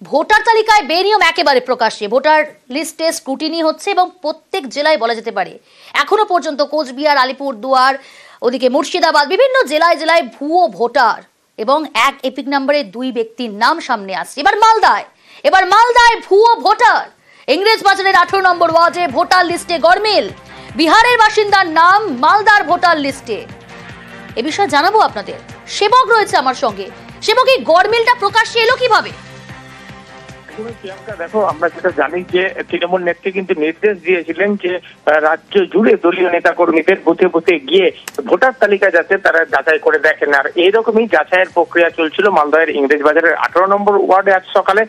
Voter তালিকায় বেনিয়ম একেবারে প্রকাশ্যে, ভোটার লিস্টে স্ক্রুটিনি হচ্ছে এবং প্রত্যেক জেলায় বলা যেতে পারে এখনো পর্যন্ত কোচবিহার, আলিপুরদুয়ার, ওদিকে মুর্শিদাবাদ, বিভিন্ন জেলায় জেলায় ভুয়ো ভোটার এবং এক এপিক নাম্বারে 2 ব্যক্তির নাম সামনে আসছে। এবার মালদায় ভুয়ো ভোটার। ইংরেজ বাজারের 18 নম্বর ওয়ার্ডে ভোটার লিস্টে গরমিল। বিহারের বাসিন্দার নাম মালদার ভোটার লিস্টে। এ বিষয়ে জানাবো আপনাদের। সেবক রয়েছে আমার সঙ্গে। সেবক, এই গরমিলটা প্রকাশ্যে এলো কিভাবে? প্রিয়াঙ্কা, দেখো, আমরা যেটা জানি যে তৃণমূল নেত্রী কিন্তু নির্দেশ দিয়েছিলেন যে রাজ্য জুড়ে দলীয় নেতা কর্মীদের বুথে বুথে গিয়ে ভোটার তালিকা যাতে তারা যাচাই করে দেখেন। আর এইরকমই যাচাইয়ের প্রক্রিয়া চলছিল মালদহের ইংরেজ বাজারের 18 নম্বর ওয়ার্ডে আজ সকালে।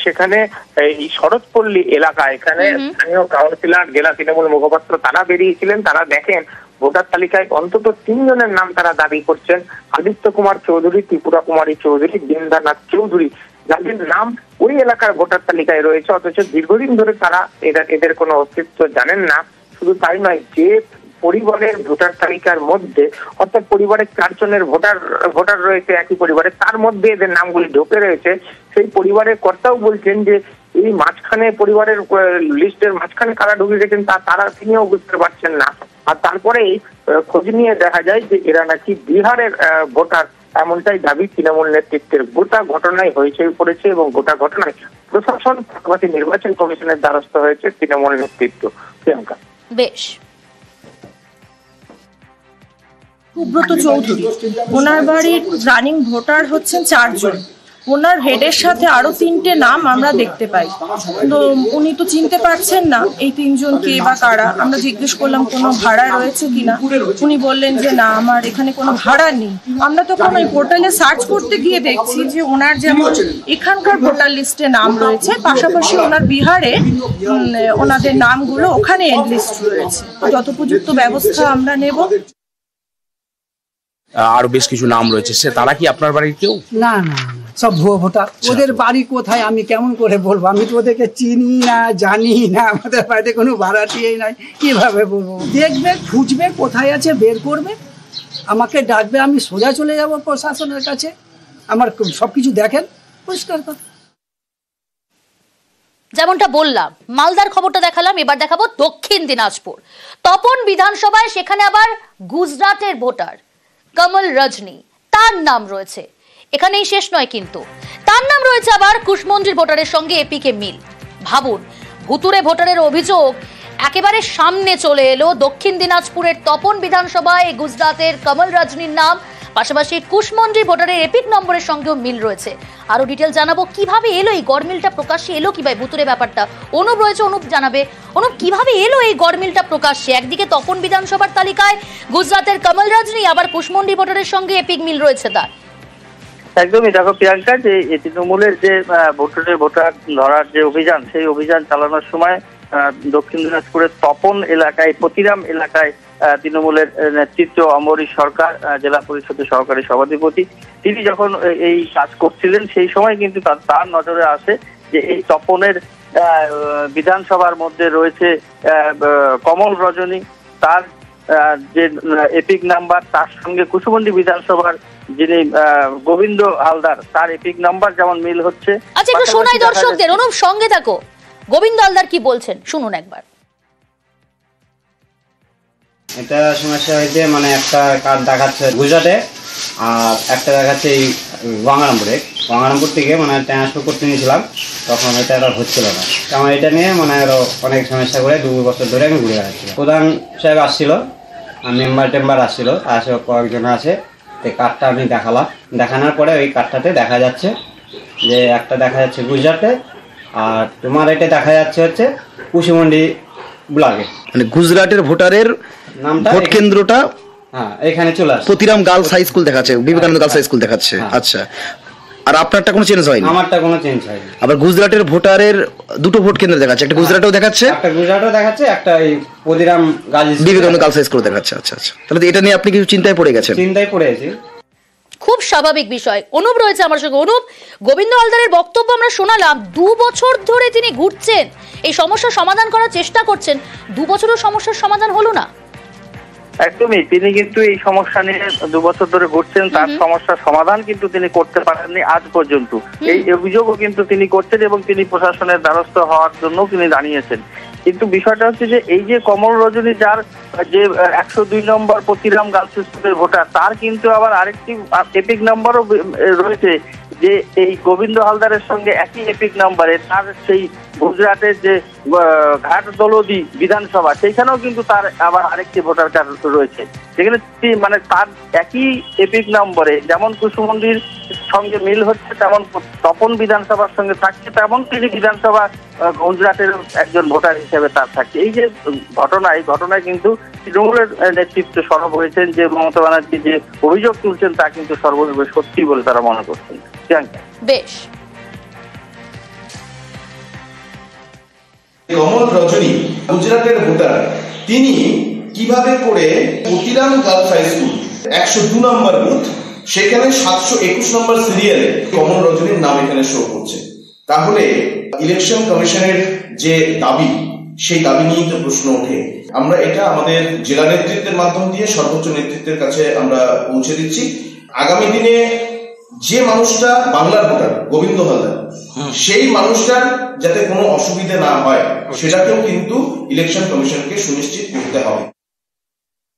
সেখানে এই শরৎপল্লী এলাকা, এখানে স্থানীয় কাউন্সিলর, জেলা তৃণমূল মুখপাত্র তারা বেরিয়েছিলেন। তারা দেখেন ভোটার তালিকায় অন্তত 3 জনের নাম তারা দাবি করছেন। আদিত্য কুমার চৌধুরী, ত্রিপুরা কুমারী চৌধুরী, বৃন্দানাথ চৌধুরী, যাদের নাম ওই এলাকার ভোটার তালিকায় রয়েছে, অথচ দীর্ঘদিন ধরে তারা এদের কোনো অস্তিত্ব জানেন না। শুধু তাই নয়, যে পরিবারের ভোটার তালিকার মধ্যে, অর্থাৎ পরিবারের 4 জনের ভোটার রয়েছে একই পরিবারে, তার মধ্যে এদের নামগুলি ঢুকে রয়েছে। সেই পরিবারের কর্তাও বলছেন যে এই মাঝখানে পরিবারের লিস্টের মাঝখানে কারা ঢুকে গেছেন তিনিও বুঝতে পারছেন না। আর তারপরেই খোঁজ নিয়ে দেখা যায় যে এরা নাকি বিহারের ভোটার, এমনটাই দাবি তৃণমূল নেতৃত্বের। গোটা ঘটনায় হইচই পড়েছে এবং গোটা ঘটনায় প্রশাসন, পাশাপাশি নির্বাচন কমিশনের দ্বারস্থ হয়েছে তৃণমূল নেতৃত্ব। প্রিয়াঙ্কা, বেশ। সুব্রত চৌধুরী, ওনার বাড়ির রানিং ভোটার হচ্ছেন 4 জন। ওনার হেডের সাথে আরো 3টে নাম আমরা দেখতে পাই। তো উনি তো চিনতে পারছেন না এই 3 জন কে বা কারা। আমরা জিজ্ঞেস করলাম কোনো ভাড়া রয়েছে কিনা। উনি বললেন যে না, আমার এখানে কোনো ভাড়া নেই। আমরা তখন ওই পোর্টালে সার্চ করতে গিয়ে দেখছি যে ওনার যেমন এখানকার ভোটার লিস্টে নাম রয়েছে, পাশাপাশি ওনার বিহারে ওনাদের নামগুলো ওখানে এন্ড লিস্ট রয়েছে। যথোপযুক্ত ব্যবস্থা আমরা নেব। আরো বেশ কিছু নাম রয়েছে, সে তারা কি আপনার বাড়ির কেউ? না না, সব ভুয়ো ভোটার। ওদের বাড়ি কোথায় আমি কেমন করে বলবো? আমি তো ওদেরকে চিনি না, জানি না। আমাদের বাড়িতে কোনো ভাড়াটিয়েই নাই, কিভাবে বলবো? দেখবে, খুঁজবে, কোথায় আছে বের করবে, আমাকে ডাকবে, আমি সোজা চলে যাব প্রশাসনের কাছে। আমার সবকিছু দেখেন, পরিষ্কার কথা। যেমনটা বললাম, মালদার খবরটা দেখালাম, এবার দেখাবো দক্ষিণ দিনাজপুর তপন বিধানসভায়। সেখানে আবার গুজরাটের ভোটার কমল রজনী, তার নাম রয়েছে। এখানেই শেষ নয়, কিন্তু তার নাম রয়েছে আবার কুশমন্ডির ভোটারের সঙ্গে এপিকে মিল। ভাবুন, ভুতুরে ভোটারের অভিযোগ একেবারে সামনে চলে এলো। দক্ষিণ দিনাজপুরের তপন বিধানসভায় গুজরাটের কমল রজনীর নাম, পাশাপাশি কুশমন্ডির ভোটারের এপিক নম্বরের সঙ্গেও মিল রয়েছে। আরো ডিটেল জানাবো কিভাবে এলো এই গরমিলটা প্রকাশ্যে, এলো কিভাবে ভুতুরে ব্যাপারটা। অনুপ রয়েছে, অনুপ জানাবে। অনুপ, কিভাবে এলো এই গরমিলটা প্রকাশ্যে? একদিকে তপন বিধানসভার তালিকায় গুজরাটের কমল রজনী, আবার কুশমন্ডি ভোটারের সঙ্গে এপিক মিল রয়েছে তার। একদমই। দেখো প্রিয়াঙ্কা, যে তৃণমূলের যে ভোটার ধরার যে অভিযান, সেই অভিযান চালানোর সময় দক্ষিণ দিনাজপুরের তপন এলাকায়, পতিরাম এলাকায় তৃণমূলের নেতৃত্ব অমরিশ সরকার, জেলা পরিষদের সহকারী সভাধিপতি, তিনি যখন এই কাজ করছিলেন, সেই সময় কিন্তু তার নজরে আসে যে এই তপনের বিধানসভার মধ্যে রয়েছে কমল রজনী, তার যে এপিক নাম্বার, তার সঙ্গে কুশমন্ডি বিধানসভার যিনি গোবিন্দ হালদার, তার এপিক নাম্বার যেমন মিল হচ্ছে। আচ্ছা, একটু শোনাই দর্শকদের। অনুপ, সঙ্গে থাকো। গোবিন্দ হালদার কি বলছেন শুনুন একবার। এটা সমস্যা হয়েছে, মানে একটা কার্ড দেখাচ্ছে গুজরাটে আর একটা দেখাচ্ছে এই গঙ্গারামপুর থেকে মানে ট্রান্সফার করতে নিয়েছিলাম, তখন এটা আর হচ্ছিল না। আমার এটা নিয়ে মানে আরো অনেক সমস্যা করে 2 বছর ধরে আমি ঘুরে বেড়াচ্ছিলাম। প্রধান সাহেব আসছিল, মেম্বার আসছিল, কয়েকজন আছে। এই কার্ডটা আমি দেখানোর পরে ওই কার্ডটাতে দেখা যাচ্ছে যে একটা দেখা যাচ্ছে গুজরাটে, আর তোমার এটা দেখা যাচ্ছে হচ্ছে কুশমন্ডি ব্লকে। মানে গুজরাটের ভোটারের নামটা, ভোট কেন্দ্রটা হ্যাঁ এখানে চলে আসছে। প্রতিরাম গার্লস হাই স্কুল দেখাচ্ছে, বিবেকানন্দ গার্লস হাই স্কুল দেখাচ্ছে। আচ্ছা, আর আপনারটা কোনো চেঞ্জ হয়নি? আমারটা কোনো চেঞ্জ হয়নি। আবার গুজরাটের ভোটারের 2টো ভোট কেন্দ্র দেখাচ্ছে, একটা গুজরাটেও দেখাচ্ছে, একটা গুজরাটও দেখাচ্ছে, একটা এই Pratiram girls Vivekananda girls high school দেখাচ্ছে। আচ্ছা আচ্ছা, তাহলে এটা নিয়ে আপনি কিছু চিন্তায় পড়ে গেছেন? চিন্তায় পড়ে গেছি। খুব স্বাভাবিক বিষয়। অনুপ রয়েছে আমার সঙ্গে। অনুপ, গোবিন্দ হালদারের বক্তব্য আমরা শোনালাম। 2 বছর ধরে তিনি ঘুরছেন, এই সমস্যার সমাধান করার চেষ্টা করছেন। 2 বছরও সমস্যার সমাধান হলো না। একদমই, তিনি কিন্তু এই সমস্যা নিয়ে 2 বছর ধরে ঘুরছেন, তার সমস্যার সমাধান কিন্তু তিনি করতে পারেননি আজ পর্যন্ত। এই অভিযোগও কিন্তু তিনি করছেন এবং তিনি প্রশাসনের দ্বারস্থ হওয়ার জন্য তিনি জানিয়েছেন। কিন্তু বিষয়টা হচ্ছে যে এই যে কমল রজনী, যার যে 102 নম্বর পতিরাম গার্লস স্কুলের ভোটার, তার কিন্তু আবার আরেকটি এপিক নাম্বারও রয়েছে, যে এই গোবিন্দ হালদারের সঙ্গে একই এপিক নাম্বারে তার সেই গুজরাটের যে ঘাটদলদি বিধানসভা, সেইখানেও কিন্তু তার আবার আরেকটি ভোটার কার্ড রয়েছে, যেখানে মানে তার একই এপিক নম্বরে যেমন কুসুমন্ডির সঙ্গে মিল হচ্ছে, তেমন তপন বিধানসভার সঙ্গে থাকছে, তেমন তিনি বিধানসভা গুজরাটের একজন ভোটার হিসেবে তার থাকছে। এই যে ঘটনা, এই ঘটনায় কিন্তু তৃণমূলের নেতৃত্ব সরব হয়েছেন, যে মমতা ব্যানার্জি যে অভিযোগ তুলছেন তা কিন্তু সর্বদা সত্যি বলে তারা মনে করছেন। বেশ। কমল রজনী গুজরাটের ভোটার, তিনি কিভাবে করে পতিরাম গার্লস হাই স্কুল 102 নম্বর বুথ, সেখানে 721 নম্বর সিরিয়ালে কমল রজনীর নাম এখানে শো করছে। তাহলে ইলেকশন কমিশনের যে দাবি, সেই দাবি নিয়ে তো প্রশ্ন ওঠে। আমরা এটা আমাদের জেলা নেতৃত্বের মাধ্যম দিয়ে সর্বোচ্চ নেতৃত্বের কাছে আমরা পৌঁছে দিচ্ছি। আগামী দিনে যে মানুষটা বাংলার ভোটার গোবিন্দ হালদার, সেই মানুষটার যাতে কোনো অসুবিধা না হয়, সেটাকেও কিন্তু ইলেকশন কমিশনকে সুনিশ্চিত করতে হবে।